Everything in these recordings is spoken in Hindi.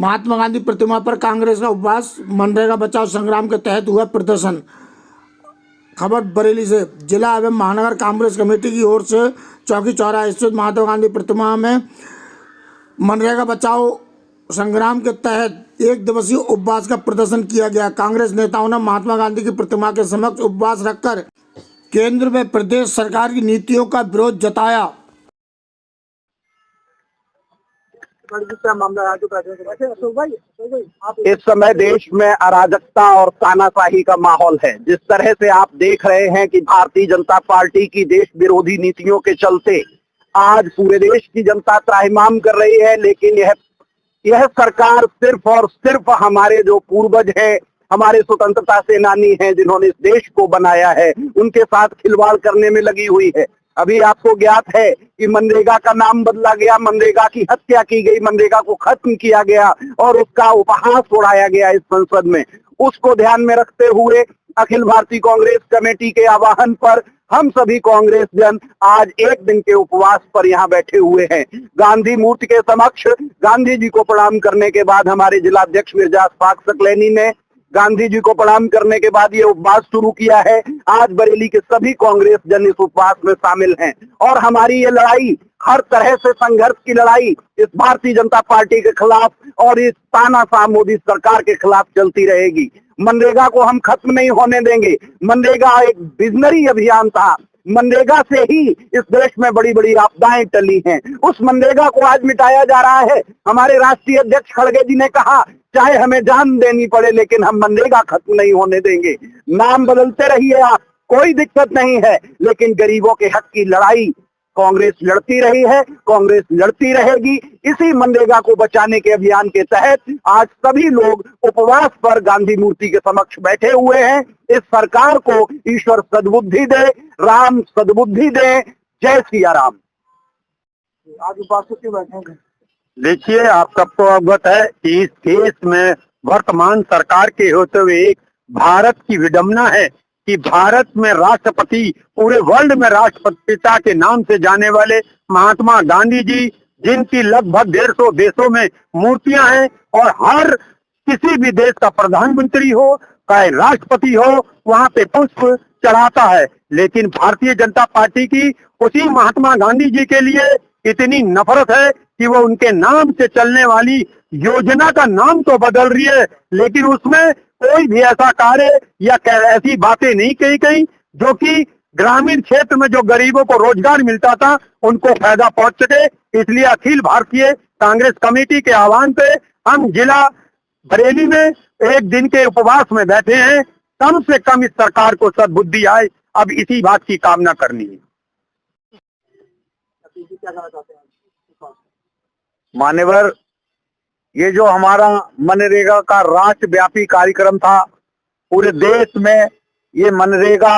महात्मा गांधी प्रतिमा पर कांग्रेस का उपवास, मनरेगा बचाओ संग्राम के तहत हुआ प्रदर्शन। खबर बरेली से। जिला एवं महानगर कांग्रेस कमेटी की ओर से चौकी चौराहा स्थित महात्मा गांधी प्रतिमा में मनरेगा बचाओ संग्राम के तहत एक दिवसीय उपवास का प्रदर्शन किया गया। कांग्रेस नेताओं ने महात्मा गांधी की प्रतिमा के समक्ष उपवास रखकर केंद्र व प्रदेश सरकार की नीतियों का विरोध जताया। इस समय देश में अराजकता और तानाशाही का माहौल है। जिस तरह से आप देख रहे हैं कि भारतीय जनता पार्टी की देश विरोधी नीतियों के चलते आज पूरे देश की जनता त्राहिमाम कर रही है, लेकिन यह सरकार सिर्फ और सिर्फ हमारे जो पूर्वज हैं, हमारे स्वतंत्रता सेनानी हैं, जिन्होंने इस देश को बनाया है, उनके साथ खिलवाड़ करने में लगी हुई है। अभी आपको ज्ञात है कि मनरेगा का नाम बदला गया, मनरेगा की हत्या की गई, मनरेगा को खत्म किया गया और उसका उपहास उड़ाया गया इस संसद में। उसको ध्यान में रखते हुए अखिल भारतीय कांग्रेस कमेटी के आह्वान पर हम सभी कांग्रेस जन आज एक दिन के उपवास पर यहाँ बैठे हुए हैं। गांधी मूर्ति के समक्ष गांधी जी को प्रणाम करने के बाद हमारे जिला अध्यक्ष मिर्जा अशफाक सकलैनी ने गांधी जी को प्रणाम करने के बाद ये उपवास शुरू किया है। आज बरेली के सभी कांग्रेस जन इस उपवास में शामिल हैं और हमारी ये लड़ाई हर तरह से संघर्ष की लड़ाई इस भारतीय जनता पार्टी के खिलाफ और इस तानाशाह मोदी सरकार के खिलाफ चलती रहेगी। मनरेगा को हम खत्म नहीं होने देंगे। मनरेगा एक विजनरी अभियान था। मनरेगा से ही इस देश में बड़ी बड़ी आपदाएं टली हैं। उस मनरेगा को आज मिटाया जा रहा है। हमारे राष्ट्रीय अध्यक्ष खड़गे जी ने कहा चाहे हमें जान देनी पड़े लेकिन हम मनरेगा खत्म नहीं होने देंगे। नाम बदलते रहिए आप, कोई दिक्कत नहीं है, लेकिन गरीबों के हक की लड़ाई कांग्रेस लड़ती रही है, कांग्रेस लड़ती रहेगी। इसी मनरेगा को बचाने के अभियान के तहत आज सभी लोग उपवास पर गांधी मूर्ति के समक्ष बैठे हुए हैं। इस सरकार को ईश्वर सद्बुद्धि दे, राम सद्बुद्धि दे। जय सिया राम। आज उपवास क्यों बैठेंगे? देखिए, आप सबको अवगत है कि इस केस में वर्तमान सरकार के होते हुए एक भारत की विडंबना है कि भारत में राष्ट्रपति, पूरे वर्ल्ड में राष्ट्रपिता के नाम से जाने वाले महात्मा गांधी जी, जिनकी लगभग 150 देशों में मूर्तियां हैं और हर किसी भी देश का प्रधानमंत्री हो चाहे राष्ट्रपति हो वहां पे पुष्प चढ़ाता है, लेकिन भारतीय जनता पार्टी की उसी महात्मा गांधी जी के लिए इतनी नफरत है कि वो उनके नाम से चलने वाली योजना का नाम तो बदल रही है, लेकिन उसमें कोई भी ऐसा कार्य या ऐसी बातें नहीं कही गई जो कि ग्रामीण क्षेत्र में जो गरीबों को रोजगार मिलता था उनको फायदा पहुंच सके। इसलिए अखिल भारतीय कांग्रेस कमेटी के आह्वान पे हम जिला बरेली में एक दिन के उपवास में बैठे हैं। कम से कम इस सरकार को सद्बुद्धि आए, अब इसी बात की कामना करनी है। मान्यवर, ये जो हमारा मनरेगा का राष्ट्रव्यापी कार्यक्रम था, पूरे देश में ये मनरेगा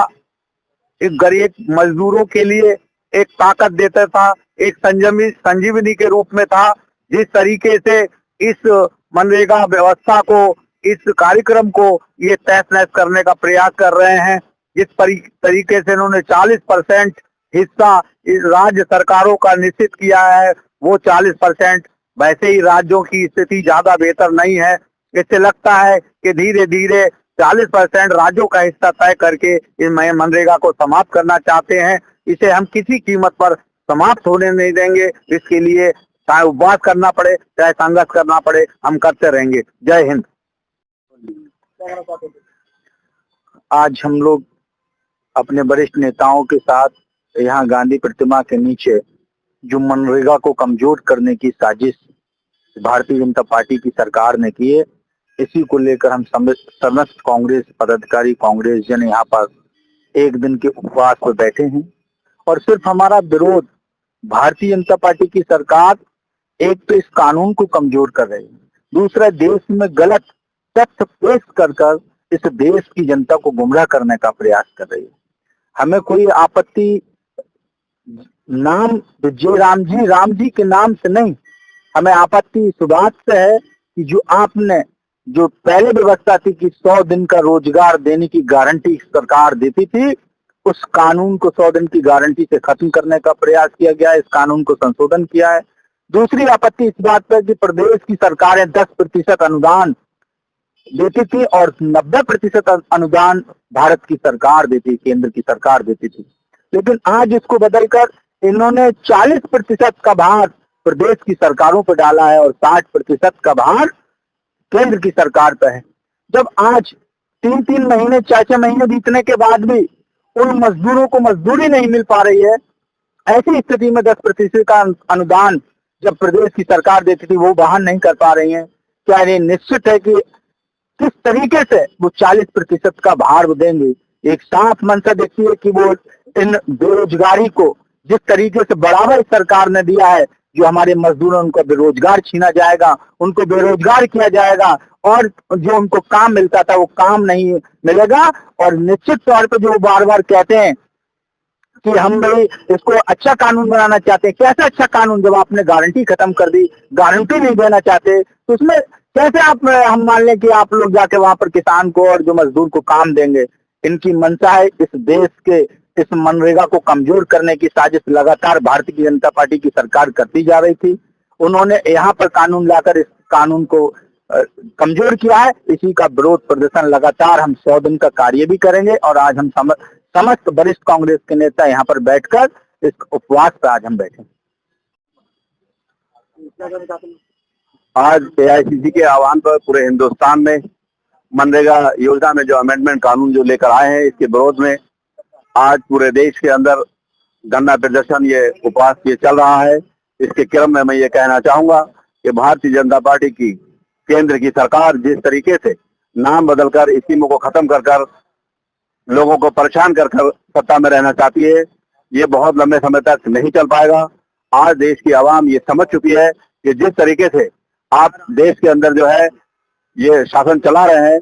एक गरीब मजदूरों के लिए एक ताकत देता था, एक संजीवनी के रूप में था। जिस तरीके से इस मनरेगा व्यवस्था को, इस कार्यक्रम को ये तहस नहस करने का प्रयास कर रहे हैं, जिस तरीके से इन्होंने 40% हिस्सा इस राज्य सरकारों का निश्चित किया है, वो 40% वैसे ही राज्यों की स्थिति ज्यादा बेहतर नहीं है। इससे लगता है कि धीरे धीरे 40% राज्यों का हिस्सा तय करके इस मनरेगा को समाप्त करना चाहते हैं। इसे हम किसी कीमत पर समाप्त होने नहीं देंगे। इसके लिए चाहे उपवास करना पड़े, चाहे संघर्ष करना पड़े, हम करते रहेंगे। जय हिंद। आज हम लोग अपने वरिष्ठ नेताओं के साथ यहाँ गांधी प्रतिमा के नीचे जो मनरेगा को कमजोर करने की साजिश भारतीय जनता पार्टी की सरकार ने की है, इसी को लेकर हम समस्त कांग्रेस पदाधिकारी, कांग्रेस जन यहाँ पर एक दिन के उपवास पर बैठे हैं। और सिर्फ हमारा विरोध भारतीय जनता पार्टी की सरकार एक तो इस कानून को कमजोर कर रही है, दूसरा देश में गलत तथ्य पेश कर इस देश की जनता को गुमराह करने का प्रयास कर रही है। हमें कोई आपत्ति नाम जय राम जी के नाम से नहीं, हमें आपत्ति इस बात से है कि जो आपने जो पहले व्यवस्था थी कि 100 दिन का रोजगार देने की गारंटी सरकार देती थी, उस कानून को 100 दिन की गारंटी से खत्म करने का प्रयास किया गया। इस कानून को संशोधन किया है दूसरी आपत्ति इस बात पर कि प्रदेश की सरकारें 10% अनुदान देती थी और 90% अनुदान भारत की सरकार देती, केंद्र की सरकार देती थी। लेकिन आज इसको बदलकर इन्होंने 40% का भार प्रदेश की सरकारों पर डाला है और 60% का भार केंद्र की सरकार पर है। जब आज 3-3 महीने 4-4 महीने बीतने के बाद भी उन मजदूरों को मजदूरी नहीं मिल पा रही है, ऐसी स्थिति में 10% का अनुदान जब प्रदेश की सरकार देती थी वो वहन नहीं कर पा रही है, क्या ये निश्चित है कि किस तरीके से वो 40% का भार वो देंगे? एक साफ मंशा देखती है कि वो इन बेरोजगारी को जिस तरीके से बढ़ावा इस सरकार ने दिया है, जो हमारे मजदूर उनको बेरोजगार छीना जाएगा, उनको बेरोजगार किया जाएगा और जो उनको काम मिलता था वो काम नहीं मिलेगा। और निश्चित तौर पर जो बार बार कहते हैं कि हम भाई इसको अच्छा कानून बनाना चाहते हैं, कैसा अच्छा कानून? जब आपने गारंटी खत्म कर दी, गारंटी नहीं देना चाहते, तो उसमें कैसे आप हम मान लें कि आप लोग जाके वहां पर किसान को और जो मजदूर को काम देंगे? इनकी मंशा है इस देश के इस मनरेगा को कमजोर करने की साजिश लगातार भारतीय जनता पार्टी की सरकार करती जा रही थी। उन्होंने यहाँ पर कानून लाकर इस कानून को कमजोर किया है। इसी का विरोध प्रदर्शन लगातार हम 100 दिन का कार्य भी करेंगे और आज हम समस्त वरिष्ठ कांग्रेस के नेता यहाँ पर बैठकर इस उपवास पर आज हम बैठे। आज एआईसीसी के आह्वान पर पूरे हिंदुस्तान में मनरेगा योजना में जो अमेंडमेंट कानून जो लेकर आए हैं, इसके विरोध में आज पूरे देश के अंदर धरना प्रदर्शन, ये उपवास ये चल रहा है। इसके क्रम में मैं ये कहना चाहूंगा कि भारतीय जनता पार्टी की केंद्र की सरकार जिस तरीके से नाम बदलकर स्कीमों को खत्म कर लोगों को परेशान कर सत्ता में रहना चाहती है, ये बहुत लंबे समय तक नहीं चल पाएगा। आज देश की आवाम ये समझ चुकी है कि जिस तरीके से आप देश के अंदर जो है ये शासन चला रहे हैं,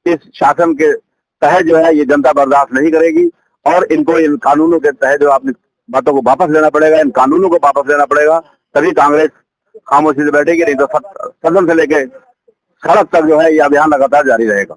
इस शासन के तहत जो है ये जनता बर्दाश्त नहीं करेगी और इनको इन कानूनों के तहत जो आपने बातों को वापस लेना पड़ेगा, इन कानूनों को वापस लेना पड़ेगा, तभी कांग्रेस खामोशी से बैठेगी, नहीं तो सदन से लेके सड़क तक जो है ये अभियान लगातार जारी रहेगा।